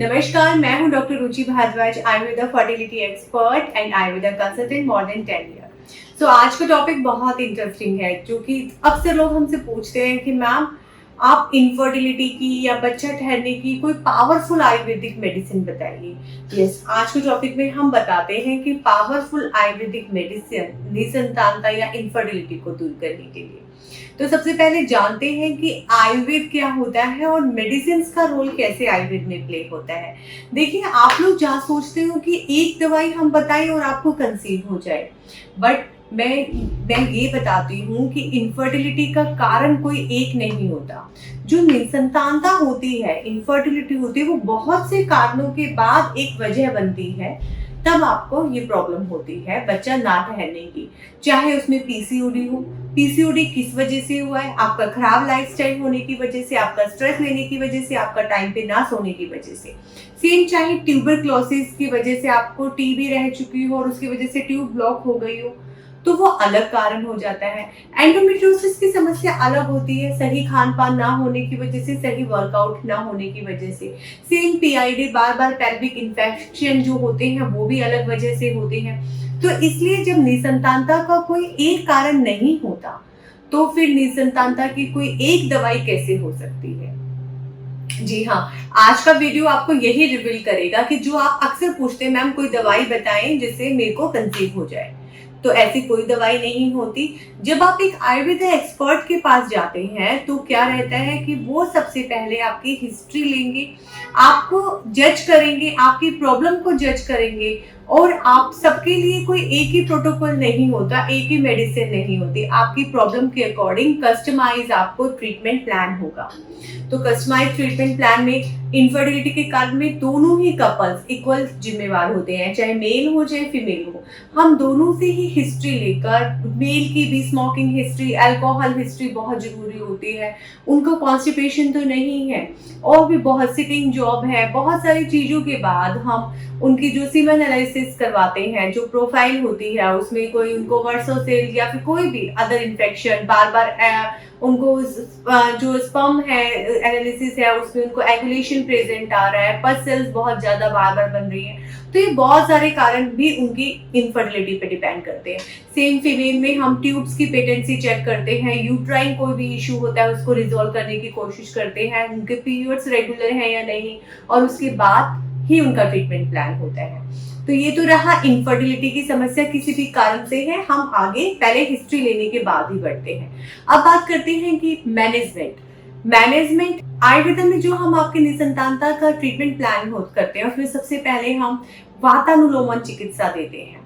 नमस्कार, मैं हूं doctor Ruchi Bharadwaj, Ayurveda fertility expert and Ayurveda consultant more than 10 year. So आज का टॉपिक बहुत इंटरेस्टिंग है, जो कि अक्सर लोग हमसे पूछते हैं कि मैम आप इनफर्टिलिटी की या बच्चा ठहरने की कोई पावरफुल आयुर्वेदिक मेडिसिन बताइए। यस, आज के टॉपिक में हम बताते हैं कि पावरफुल आयुर्वेदिक मेडिसिन निसंतानता या इनफर्टिलिटी को दूर करने के लिए। तो सबसे पहले जानते हैं कि आयुर्वेद क्या होता है और मेडिसिन का रोल कैसे आयुर्वेद में प्ले होता है। देखिए, आप लोग जहाँ सोचते हो कि एक दवाई हम बताएं और आपको कंसीव हो जाए, बट मैं ये बताती हूँ कि इनफर्टिलिटी का कारण कोई एक नहीं होता। जो निसंतानता होती है, इनफर्टिलिटी होती है, वो बहुत से कारणों के बाद एक वजह बनती है, तब आपको ये प्रॉब्लम होती है बच्चा ना ठहरने की। चाहे उसमें पीसीओडी हो, पीसीओडी किस वजह से हुआ है? आपका खराब लाइफस्टाइल होने की वजह से, आपका स्ट्रेस लेने की वजह से, आपका टाइम पे ना सोने की वजह से। सेम चाहे ट्यूबरक्लोसिस की वजह से आपको टीबी रह चुकी हो और उसकी वजह से ट्यूब ब्लॉक हो गई हो, तो वो अलग कारण हो जाता है। एंडोमेट्रियोसिस की समस्या अलग होती है, सही खान पान ना होने की वजह से, सही वर्कआउट ना होने की वजह से। सेम पीआईडी, बार बार पेल्विक इन्फेक्शन जो होते हैं वो भी अलग वजह से होते हैं। तो इसलिए जब निसंतानता का कोई एक कारण नहीं होता, तो फिर निसंतानता की कोई एक दवाई कैसे हो सकती है? जी हाँ, आज का वीडियो आपको यही रिवील करेगा कि जो आप अक्सर पूछते हैं, मैम कोई दवाई बताएं जिससे मेरे को कंसीव हो जाए। तो ऐसी कोई दवाई नहीं होती। जब आप एक आयुर्वेदा एक्सपर्ट के पास जाते हैं तो क्या रहता है कि वो सबसे पहले आपकी हिस्ट्री लेंगे, आपको जज करेंगे, आपकी प्रॉब्लम को जज करेंगे, और आप सबके लिए कोई एक ही प्रोटोकॉल नहीं होता, एक ही मेडिसिन नहीं होती। आपकी प्रॉब्लम के अकॉर्डिंग कस्टमाइज आपको ट्रीटमेंट प्लान होगा। तो कस्टमाइज ट्रीटमेंट प्लान में इनफर्टिलिटी के कारण में दोनों ही कपल्स इक्वल जिम्मेवार होते हैं, चाहे मेल हो चाहे फीमेल हो। हम दोनों से ही हिस्ट्री लेकर, मेल की भी स्मोकिंग हिस्ट्री, अल्कोहल हिस्ट्री बहुत जरूरी होती है। उनको कॉन्स्टिपेशन तो नहीं है, और भी बहुत सिटिंग जॉब है, बहुत सारी चीजों के बाद हम उनकी जो सीमेन एनालिसिस करवाते हैं, जो प्रोफाइल होती है उसमें कोई उनको वर्सोसेल या फिर कोई भी अदर इन्फेक्शन, बार बार उनको जो स्पर्म है एनालिसिस है उसमें उनको एगुलेशन प्रेजेंट आ रहा है, पस सेल्स बहुत ज्यादा बार बार बन रही है, तो ये बहुत सारे कारण भी उनकी इनफर्टिलिटी पे डिपेंड करते हैं। सेम फीमेल में हम ट्यूब्स की पेटेंसी चेक करते हैं, यूट्राइन कोई भी इशू होता है उसको रिजॉल्व करने की कोशिश करते हैं, उनके पीरियड्स रेगुलर है या नहीं, और उसके बाद ही उनका ट्रीटमेंट प्लान होता है। तो ये तो रहा इनफर्टिलिटी की समस्या किसी भी कारण से है, हम आगे पहले हिस्ट्री लेने के बाद ही बढ़ते हैं। अब बात करते हैं कि मैनेजमेंट आयुर्वेदा में जो हम आपके निसंतानता का ट्रीटमेंट प्लान करते हैं उसमें सबसे पहले हम वातानुलोमन चिकित्सा देते हैं।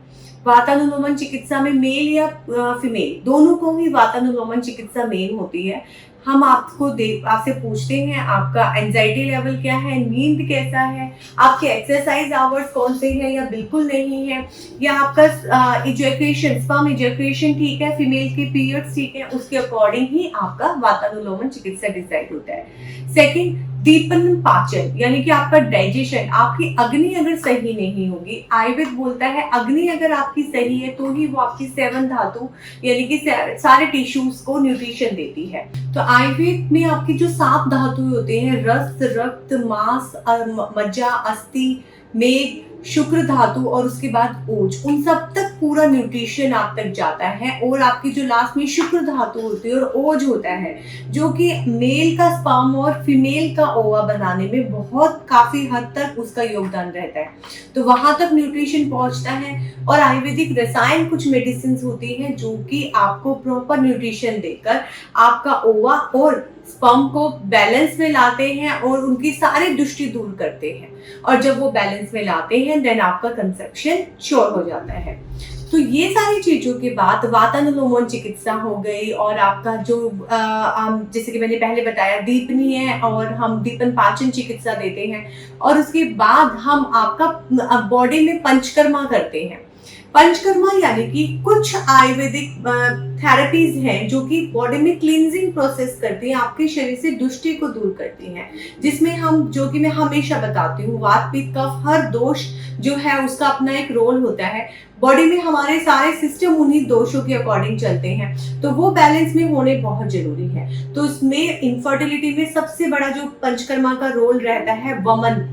वातानुलोमन चिकित्सा में मेल या फीमेल दोनों को ही वातानुलोमन चिकित्सा मेन होती है। हम आपसे पूछते हैं आपका एंजाइटी लेवल क्या है, नींद कैसा है, आपके एक्सरसाइज आवर्स कौन से हैं या बिल्कुल नहीं है, या आपका इजैकुलेशन, स्पर्म इजैकुलेशन ठीक है, फीमेल के पीरियड्स ठीक है, उसके अकॉर्डिंग ही आपका वातानुलोमन चिकित्सा डिसाइड होता है। सेकंड, दीपन पाचन, यानी कि आपका डाइजेशन, आपकी अग्नि अगर सही नहीं होगी, आयुर्वेद बोलता है अग्नि अगर आपकी सही है तो ही वो आपकी 7 धातु यानी कि सारे टिश्यूज को न्यूट्रिशन देती है। तो आयुर्वेद में आपकी जो 7 धातु होते हैं, रक्त, मांस, मज्जा, अस्थि, मेद, शुक्र धातु और उसके बाद ओज, उन सब तक पूरा न्यूट्रिशन आप तक जाता है। और आपकी जो लास्ट में शुक्र धातु होती है और ओज होता है, जो कि मेल का स्पर्म और फीमेल का ओवा बनाने में बहुत काफी हद तक उसका योगदान रहता है। तो वहां तक न्यूट्रिशन पहुंचता है। और आयुर्वेदिक रसायन कुछ मेडिसिन होती हैं जो कि आपको प्रॉपर न्यूट्रिशन देकर आपका ओवा और स्पर्म को बैलेंस में लाते हैं और उनकी सारी दुष्टि दूर करते हैं। और जब वो बैलेंस में लाते हैं देन आपका कंसेप्शन श्योर हो जाता है। तो ये सारी चीजों के बाद वातानुलोमन चिकित्सा हो गई, और आपका जो जैसे कि मैंने पहले बताया दीपनी है, और हम दीपन पाचन चिकित्सा देते हैं। और उसके बाद हम आपका बॉडी में पंचकर्मा करते हैं। पंचकर्मा यानी कि कुछ आयुर्वेदिक थेरेपीज हैं जो कि बॉडी में क्लींजिंग प्रोसेस करती हैं, आपके शरीर से दुष्टि को दूर करती हैं, जिसमें हम, जो कि मैं हमेशा बताती हूँ, वात पित्त कफ हर दोष जो है उसका अपना एक रोल होता है। बॉडी में हमारे सारे सिस्टम उन्हीं दोषों के अकॉर्डिंग चलते हैं, तो वो बैलेंस में होने बहुत जरूरी है। तो उसमें इनफर्टिलिटी में सबसे बड़ा जो पंचकर्मा का रोल रहता है वमन,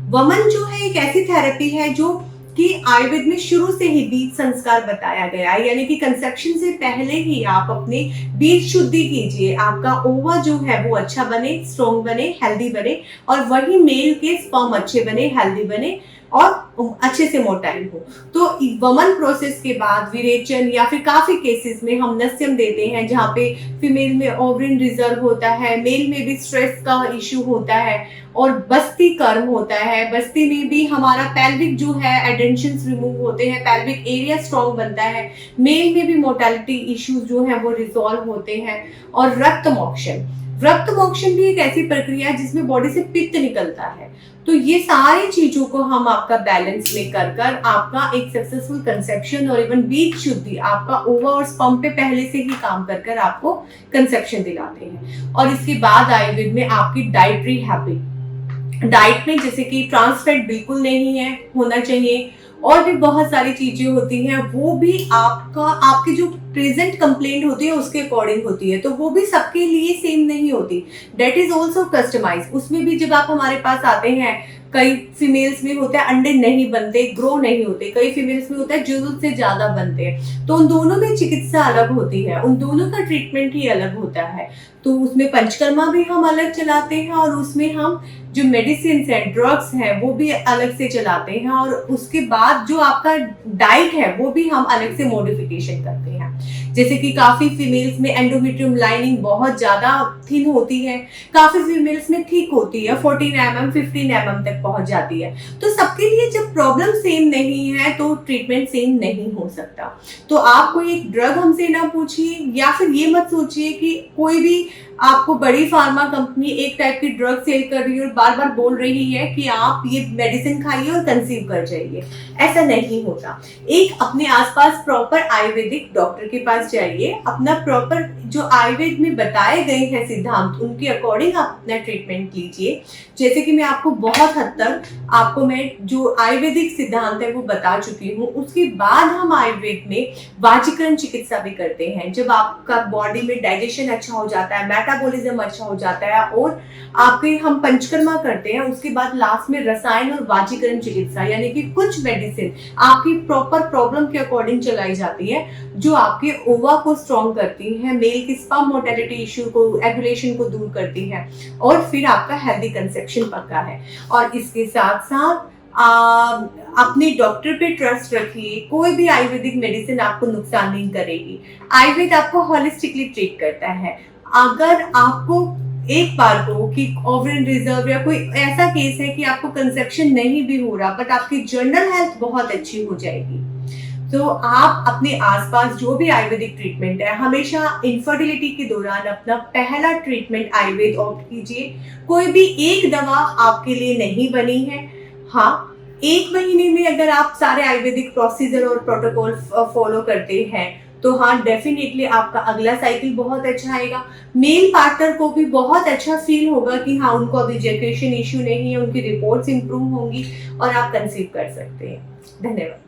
वमन जो है एक ऐसी थेरेपी है जो कि आयुर्वेद में शुरू से ही बीज संस्कार बताया गया है, यानी कि कंसेप्शन से पहले ही आप अपने बीज शुद्धि कीजिए, आपका ओवा जो है वो अच्छा बने, स्ट्रॉन्ग बने, हेल्दी बने, और वही मेल के स्पर्म अच्छे बने, हेल्दी बने और अच्छे से मोटाइल हो। तो वमन प्रोसेस के बाद विरेचन या फिर काफी केसेस में हम नस्यम देते हैं, जहाँ पे फीमेल में ओवरिन रिजर्व होता है, मेल में भी स्ट्रेस का इश्यू होता है, और बस्ती कर्म होता है। बस्ती में भी हमारा पैल्विक जो है एडेंशंस रिमूव होते हैं, पैल्विक एरिया स्ट्रॉन्ग बनता है, मेल में भी मोर्टेलिटी इश्यूज जो है वो रिजॉल्व होते हैं। और रक्त मोक्षण, रक्त मोक्षण भी एक ऐसी प्रक्रिया है जिसमें बॉडी से पित्त निकलता है। तो ये सारी चीजों को हम आपका बैलेंस में कर कर आपका एक सक्सेसफुल कंसेप्शन और इवन बीज शुद्धि, आपका ओवा और स्पर्म पे पहले से ही काम कर कर आपको कंसेप्शन दिलाते हैं। और इसके बाद आयुर्वेद में आपकी डाइटरी हैबिट, डाइट में जैसे कि ट्रांस फैट बिल्कुल नहीं है होना चाहिए, और भी बहुत सारी चीजें होती हैं, वो भी आपकी जो प्रेजेंट कंप्लेंट होती है उसके अकॉर्डिंग होती है, तो वो भी सबके लिए सेम नहीं होती, डेट इज ऑल्सो कस्टमाइज। उसमें भी जब आप हमारे पास आते हैं, कई फीमेल्स में होता है अंडे नहीं बनते, ग्रो नहीं होते, कई फीमेल्स में होता है जरूरत से ज्यादा बनते हैं, तो उन दोनों में चिकित्सा अलग होती है, उन दोनों का ट्रीटमेंट ही अलग होता है। तो उसमें पंचकर्मा भी हम अलग चलाते हैं, और उसमें हम जो मेडिसिन है, ड्रग्स है, वो भी अलग से चलाते हैं, और उसके बाद जो आपका डाइट है वो भी हम अलग से मॉडिफिकेशन करते हैं। जैसे कि काफी फीमेल्स में एंडोमेट्रियम लाइनिंग बहुत ज्यादा थिन होती है, काफी फीमेल्स में ठीक होती है, 14 mm 15 mm तक पहुंच जाती है। तो सबके लिए जब प्रॉब्लम सेम नहीं है तो ट्रीटमेंट सेम नहीं हो सकता। तो आप कोई एक ड्रग हमसे ना पूछिए, या फिर ये मत सोचिए कि कोई भी आपको बड़ी फार्मा कंपनी एक टाइप की ड्रग सेल कर रही है और बार बार बोल रही है कि आप ये मेडिसिन खाइए और कंसीव कर जाइए, ऐसा नहीं होता। एक अपने आसपास प्रॉपर आयुर्वेदिक डॉक्टर के पास जाइए, अपना प्रॉपर जो आयुर्वेद में बताए गए हैं सिद्धांत, उनके अकॉर्डिंग आप अपना ट्रीटमेंट लीजिए। जैसे कि मैं आपको बहुत हद तक मैं जो आयुर्वेदिक सिद्धांत है वो बता चुकी हूँ। उसके बाद हम आयुर्वेद में वाजीकरण चिकित्सा भी करते हैं, जब आपका बॉडी में डाइजेशन अच्छा हो जाता है, मेटाबॉलिज्म अच्छा हो जाता है, और आपके हम पंचकर्मा करते हैं, उसके बाद लास्ट में रसायन और वाजीकरण चिकित्सा, यानी कि कुछ मेडिसिन आपकी प्रॉपर प्रॉब्लम के अकॉर्डिंग चलाई जाती है, जो आपके ओवा को स्ट्रॉन्ग करती है, मेल की स्पर्म मोर्टेलिटी इश्यू को, एगुलेशन को दूर करती है, और फिर आपका हेल्दी कंसेप्शन पक्का है। और इसके साथ साथ अपने डॉक्टर पे ट्रस्ट रखिए, कोई भी आयुर्वेदिक मेडिसिन आपको नुकसान नहीं करेगी। आयुर्वेद आपको होलिस्टिकली ट्रीट करता है। अगर आपको एक बार को कि ओवरिन रिजर्व या कोई ऐसा केस है कि आपको कंसेप्शन नहीं भी हो रहा, बट आपकी जनरल हेल्थ बहुत अच्छी हो जाएगी, तो आप अपने आसपास जो भी आयुर्वेदिक ट्रीटमेंट है, हमेशा इनफर्टिलिटी के दौरान अपना पहला ट्रीटमेंट आयुर्वेद ऑप्ट कीजिए। कोई भी एक दवा आपके लिए नहीं बनी है। हाँ, 1 महीने में अगर आप सारे आयुर्वेदिक प्रोसीजर और प्रोटोकॉल फॉलो करते हैं, तो हाँ डेफिनेटली आपका अगला साइकिल बहुत अच्छा आएगा। मेल पार्टनर को भी बहुत अच्छा फील होगा कि हाँ उनको अभी इजैकुलेशन इश्यू नहीं है, उनकी रिपोर्ट्स इंप्रूव होंगी और आप कंसीव कर सकते हैं। धन्यवाद।